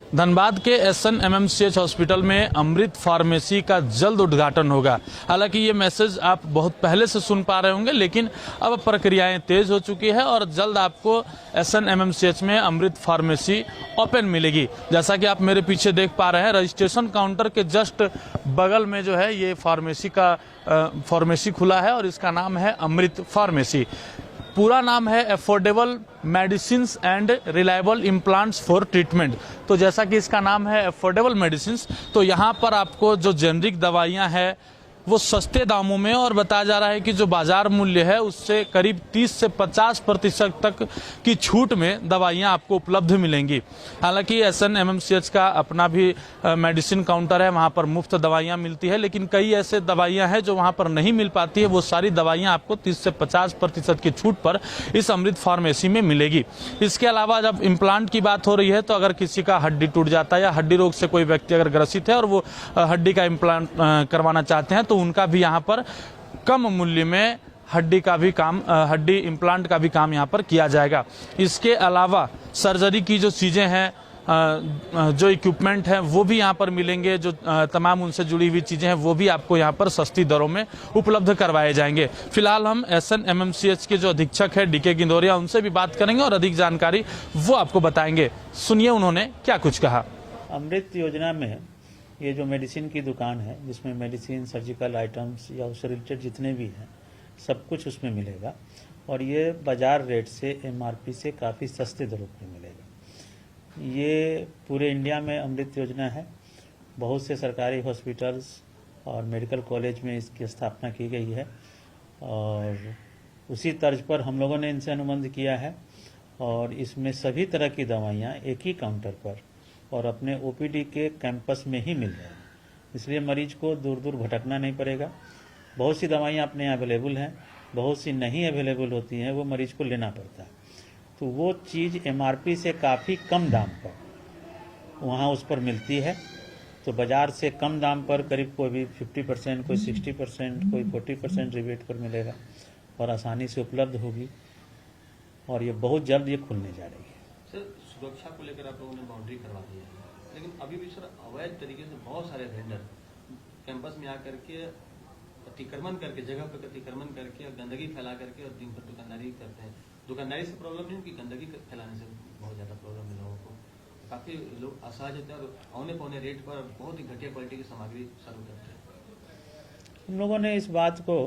धनबाद के SNMMCH hospital में अमृत pharmacy का जल्द उद्घाटन होगा। हालांकि ये मैसेज आप बहुत पहले से सुन पा रहे होंगे, लेकिन अब प्रक्रियाएं तेज हो चुकी है और जल्द आपको SNMMCH में अमृत फार्मेसी ओपन मिलेगी। जैसा कि आप मेरे पीछे देख पा रहे हैं, रजिस्ट्रेशन काउंटर के जस्ट बगल में जो है ये फार्मेसी खुला है और इसका नाम है अमृत फार्मेसी। पूरा नाम है affordable medicines and reliable implants for treatment. तो जैसा कि इसका नाम है अफोर्डेबल मेडिसिन्स, तो यहाँ पर आपको जो जेनरिक दवाइयाँ हैं वो सस्ते दामों में, और बताया जा रहा है कि जो बाजार मूल्य है उससे करीब 30 से 50% तक की छूट में दवाइयां आपको उपलब्ध मिलेंगी। हालांकि SNMMCH का अपना भी मेडिसिन काउंटर है, वहां पर मुफ्त दवाइयां मिलती है, लेकिन कई ऐसे दवाइयां हैं जो वहां पर नहीं मिल पाती है। वो सारी दवाइयां आपको 30 से 50% की छूट पर इस अमृत फार्मेसी में मिलेगी। इसके अलावा जब इम्प्लांट की बात हो रही है, तो अगर किसी का हड्डी टूट जाता है या हड्डी रोग से कोई व्यक्ति अगर ग्रसित है और वो हड्डी का इम्प्लांट करवाना चाहते हैं, तो उनका भी यहाँ पर कम मूल्य में हड्डी इम्प्लांट का भी काम यहाँ पर किया जाएगा। इसके अलावा सर्जरी की जो चीज़ें हैं, जो इक्विपमेंट हैं, वो भी यहाँ पर मिलेंगे। जो तमाम उनसे जुड़ी हुई चीज़ें हैं वो भी आपको यहाँ पर सस्ती दरों में उपलब्ध करवाए जाएंगे। फिलहाल हम SNMMCH के जो अधीक्षक है DK गिंदोरिया, उनसे भी बात करेंगे और अधिक जानकारी वो आपको बताएंगे। सुनिए उन्होंने क्या कुछ कहा। अमृत योजना में ये जो मेडिसिन की दुकान है, जिसमें मेडिसिन, सर्जिकल आइटम्स या उससे रिलेटेड जितने भी हैं सब कुछ उसमें मिलेगा, और ये बाजार रेट से MRP से काफ़ी सस्ते दरों पर मिलेगा। ये पूरे इंडिया में अमृत योजना है। बहुत से सरकारी हॉस्पिटल्स और मेडिकल कॉलेज में इसकी स्थापना की गई है, और उसी तर्ज पर हम लोगों ने इनसे अनुबंध किया है, और इसमें सभी तरह की दवाइयाँ एक ही काउंटर पर और अपने OPD के कैंपस में ही मिल जाए, इसलिए मरीज को दूर दूर भटकना नहीं पड़ेगा। बहुत सी दवाइयाँ अपने यहाँ अवेलेबल हैं, बहुत सी नहीं अवेलेबल होती हैं, वो मरीज को लेना पड़ता है। तो वो चीज़ MRP से काफ़ी कम दाम पर वहाँ उस पर मिलती है। तो बाज़ार से कम दाम पर करीब कोई भी 50%, कोई 60%, कोई 40% रिबेट पर मिलेगा और आसानी से उपलब्ध होगी, और ये बहुत जल्द ये खुलने जा रही है। सर, सुरक्षा को लेकर आप लोगों ने बाउंड्री करवा दी है, लेकिन अभी भी सर अवैध तरीके से बहुत सारे वेंडर कैंपस में आकर के अतिक्रमण करके, जगह पर अतिक्रमण करके और गंदगी फैला करके और दिन भर दुकानदारी करते हैं। दुकानदारी से प्रॉब्लम नहीं, उनकी गंदगी फैलाने से बहुत ज़्यादा प्रॉब्लम है लोगों को। काफ़ी लोग असहज होते हैं और औने पौने रेट पर बहुत ही घटिया क्वालिटी की सामग्री सर्व करते हैं। हम लोगों ने इस बात को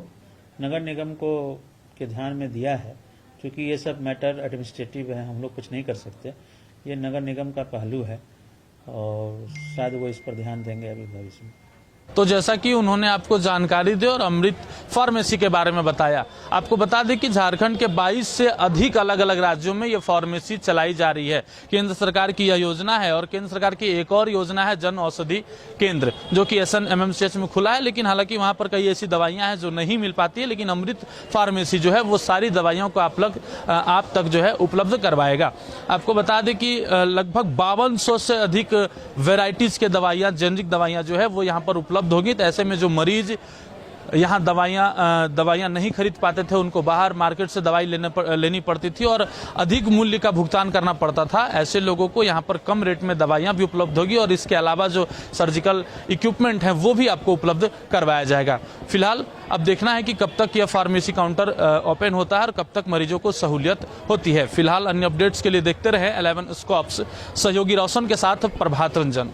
नगर निगम को के ध्यान में दिया है, क्योंकि ये सब मैटर एडमिनिस्ट्रेटिव है, हम लोग कुछ नहीं कर सकते। ये नगर निगम का पहलू है और शायद वो इस पर ध्यान देंगे अभी भविष्य में। तो जैसा कि उन्होंने आपको जानकारी दी और अमृत फार्मेसी के बारे में बताया। आपको बता दें कि झारखंड के 22 से अधिक अलग अलग राज्यों में यह फार्मेसी चलाई जा रही है। केंद्र सरकार की यह योजना है, और केंद्र सरकार की एक और योजना है जन औषधि केंद्र, जो कि SNMMCH में खुला है। लेकिन हालांकि वहां पर कई ऐसी दवाइयां हैं जो नहीं मिल पाती है, लेकिन अमृत फार्मेसी जो है वो सारी दवाइयों को आप तक जो है उपलब्ध करवाएगा। आपको बता दें कि लगभग 5200 से अधिक वेराइटीज के दवाइयाँ, जेनरिक दवाइयाँ जो है वो यहाँ पर उपलब्ध होगी। तो ऐसे में जो मरीज यहाँ दवाइयाँ नहीं खरीद पाते थे, उनको बाहर मार्केट से दवाई लेनी पड़ती थी और अधिक मूल्य का भुगतान करना पड़ता था। ऐसे लोगों को यहाँ पर कम रेट में दवाइयाँ भी उपलब्ध होगी, और इसके अलावा जो सर्जिकल इक्विपमेंट हैं वो भी आपको उपलब्ध करवाया जाएगा। फिलहाल अब देखना है कि कब तक यह फार्मेसी काउंटर ओपन होता है और कब तक मरीजों को सहूलियत होती है। फिलहाल अन्य अपडेट्स के लिए देखते रहे 11 स्कॉप्स। सहयोगी रोशन के साथ प्रभात रंजन।